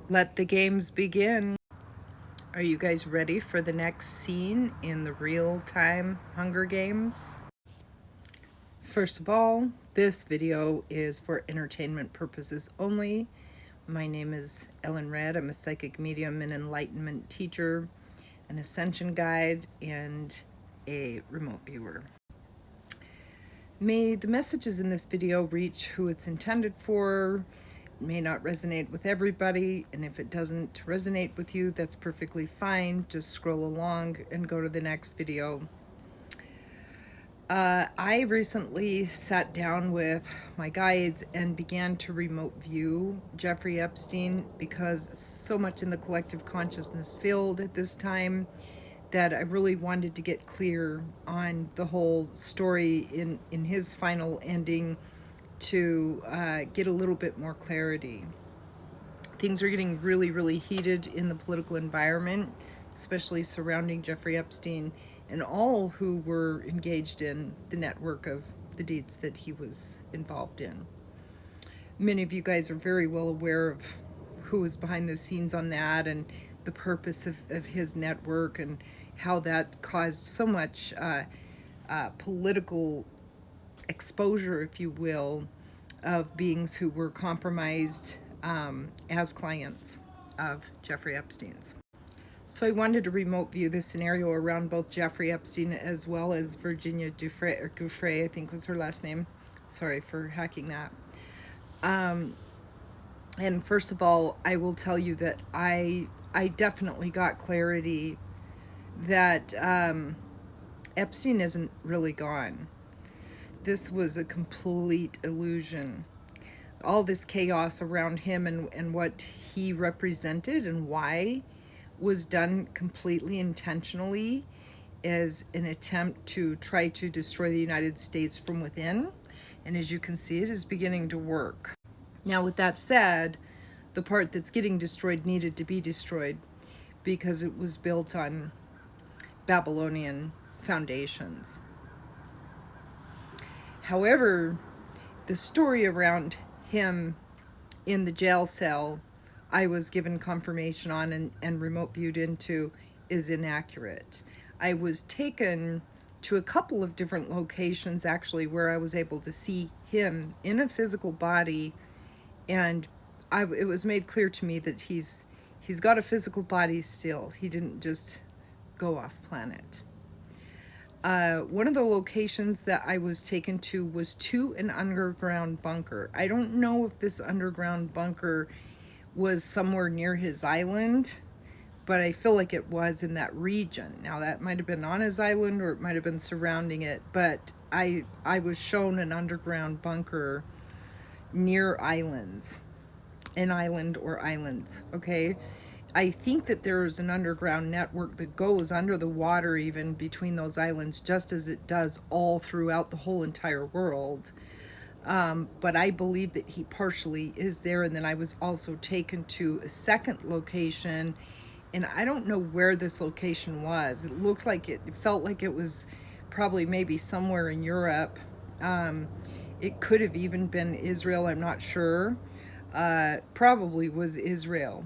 Let the games begin. Are you guys ready for the next scene in the real-time Hunger Games? First of all, this video is for entertainment purposes only. My name is Ellen Red. I'm a psychic medium and enlightenment teacher, an ascension guide, and a remote viewer. May the messages in this video reach who it's intended for. It may not resonate with everybody, and if it doesn't resonate with you, that's perfectly fine. Just scroll along and go to the next video. I recently sat down with my guides and began to remote view Jeffrey Epstein because so much in the collective consciousness field at this time that I really wanted to get clear on the whole story in his final ending to get a little bit more clarity. Things are getting really, really heated in the political environment, especially surrounding Jeffrey Epstein and all who were engaged in the network of the deeds that he was involved in. Many of you guys are very well aware of who was behind the scenes on that and the purpose of his network and how that caused so much political exposure, if you will, of beings who were compromised as clients of Jeffrey Epstein's. So I wanted to remote view this scenario around both Jeffrey Epstein as well as Virginia Giuffre, I think was her last name. Sorry for hacking that. And first of all, I will tell you that I definitely got clarity that Epstein isn't really gone. This was a complete illusion. All this chaos around him and what he represented and why was done completely intentionally as an attempt to try to destroy the United States from within. And as you can see, it is beginning to work. Now, with that said, the part that's getting destroyed needed to be destroyed because it was built on Babylonian foundations. However, the story around him in the jail cell I was given confirmation on and remote viewed into is inaccurate. I was taken to a couple of different locations actually where I was able to see him in a physical body, and it was made clear to me that he's got a physical body still. He didn't just go off planet. One of the locations that I was taken to was to an underground bunker. I don't know if this underground bunker was somewhere near his island, but I feel like it was in that region. Now, that might have been on his island or it might have been surrounding it, but I was shown an underground bunker near islands, an island or islands, okay? I think that there's an underground network that goes under the water even between those islands, just as it does all throughout the whole entire world. But I believe that he partially is there. And then I was also taken to a second location, and I don't know where this location was. It looked like it felt like it was probably maybe somewhere in Europe. It could have even been Israel, I'm not sure. Probably was Israel.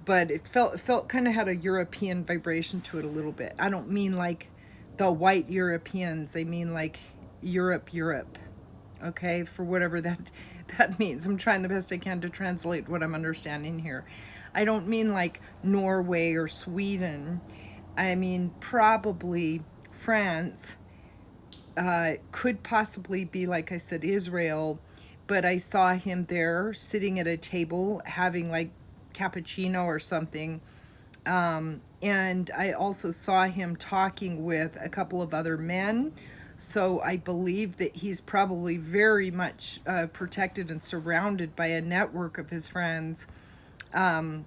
But it felt kind of had a European vibration to it a little bit. I don't mean like the white Europeans. I mean like Europe. Okay, for whatever that means. I'm trying the best I can to translate what I'm understanding here. I don't mean like Norway or Sweden. I mean probably France. Could possibly be, like I said, Israel. But I saw him there sitting at a table having like cappuccino or something. And I also saw him talking with a couple of other men. So I believe that he's probably very much protected and surrounded by a network of his friends. And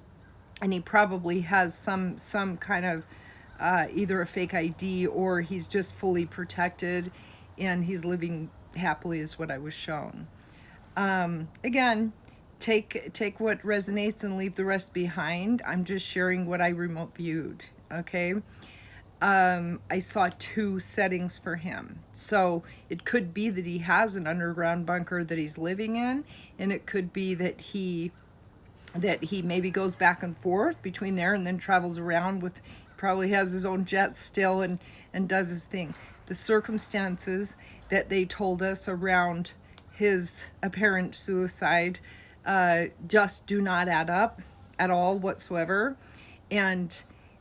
he probably has some kind of either a fake ID or he's just fully protected and he's living happily is what I was shown. Again, take what resonates and leave the rest behind. I'm just sharing what I remote viewed, okay? I saw two settings for him. So it could be that he has an underground bunker that he's living in, and it could be that he that he maybe goes back and forth between there and then travels around with, probably has his own jet still and does his thing. The circumstances that they told us around his apparent suicide just do not add up at all whatsoever. And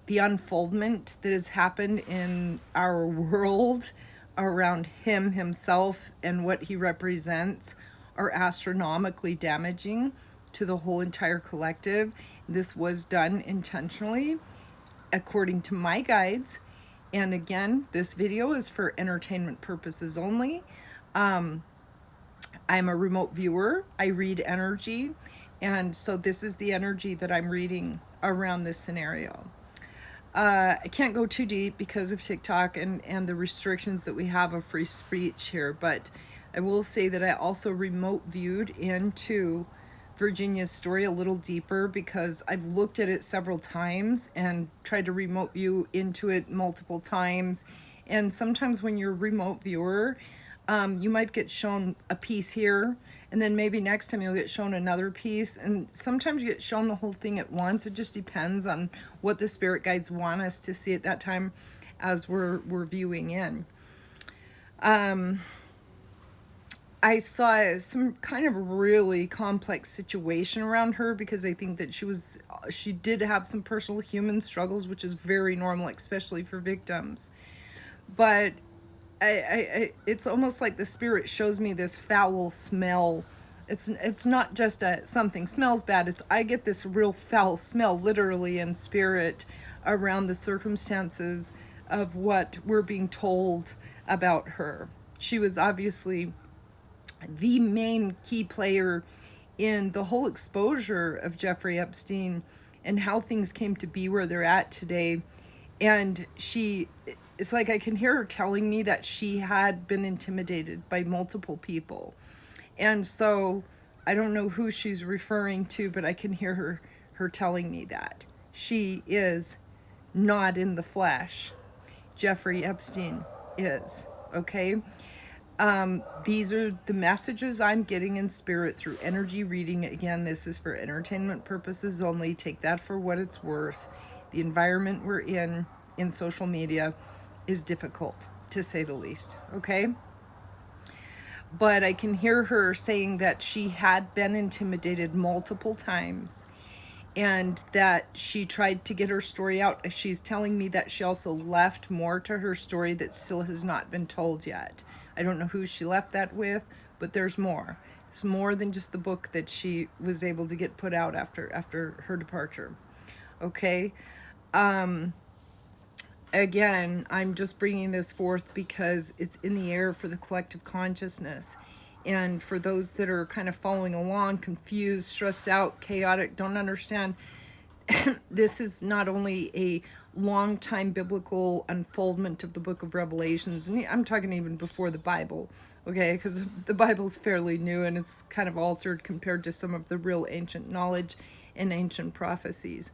the unfoldment that has happened in our world around him himself and what he represents are astronomically damaging to the whole entire collective. This was done intentionally according to my guides. And again, this video is for entertainment purposes only. I'm a remote viewer. I read energy. And so this is the energy that I'm reading around this scenario. I can't go too deep because of TikTok and the restrictions that we have of free speech here, but I will say that I also remote viewed into Virginia's story a little deeper because I've looked at it several times and tried to remote view into it multiple times. And sometimes when you're a remote viewer, you might get shown a piece here, and then maybe next time you'll get shown another piece, and sometimes you get shown the whole thing at once. It just depends on what the spirit guides want us to see at that time as we're viewing in. I saw some kind of really complex situation around her because I think that she did have some personal human struggles, which is very normal, especially for victims. But it's almost like the spirit shows me this foul smell. It's not just something smells bad. I get this real foul smell, literally in spirit, around the circumstances of what we're being told about her. She was obviously the main key player in the whole exposure of Jeffrey Epstein and how things came to be where they're at today. And it's like I can hear her telling me that she had been intimidated by multiple people. And so I don't know who she's referring to, but I can hear her telling me that. She is not in the flesh. Jeffrey Epstein is, okay? These are the messages I'm getting in spirit through energy reading. Again, this is for entertainment purposes only. Take that for what it's worth. The environment we're in social media is difficult, to say the least, okay? But I can hear her saying that she had been intimidated multiple times and that she tried to get her story out. She's telling me that she also left more to her story that still has not been told yet. I don't know who she left that with, but there's more. It's more than just the book that she was able to get put out after her departure. Okay? Again, I'm just bringing this forth because it's in the air for the collective consciousness. And for those that are kind of following along, confused, stressed out, chaotic, don't understand, this is not only a long time biblical unfoldment of the book of Revelations. And I'm talking even before the Bible, okay? Because the Bible's fairly new and it's kind of altered compared to some of the real ancient knowledge and ancient prophecies.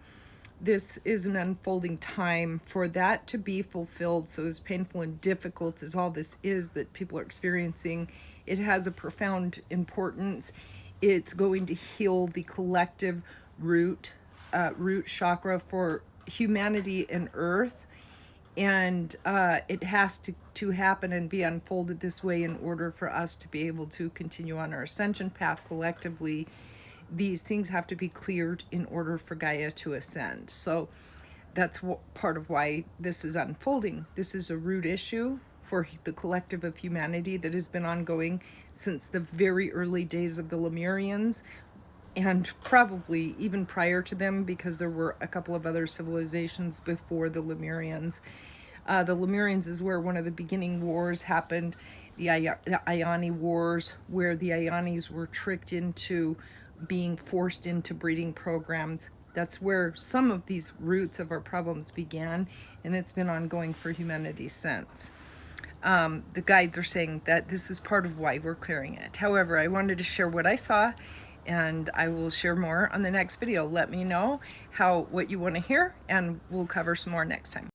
This is an unfolding time for that to be fulfilled. So as painful and difficult as all this is that people are experiencing, it has a profound importance. It's going to heal the collective root chakra for humanity and earth. And it has to happen and be unfolded this way in order for us to be able to continue on our ascension path collectively. These things have to be cleared in order for Gaia to ascend. So that's part of why this is unfolding. This is a root issue for the collective of humanity that has been ongoing since the very early days of the Lemurians, and probably even prior to them, because there were a couple of other civilizations before the Lemurians. The Lemurians is where one of the beginning wars happened, the Ioni Wars, where the Ionis were tricked into being forced into breeding programs. That's where some of these roots of our problems began, and it's been ongoing for humanity since. The guides are saying that this is part of why we're clearing it. However, I wanted to share what I saw, and I will share more on the next video. Let me know what you want to hear, and we'll cover some more next time.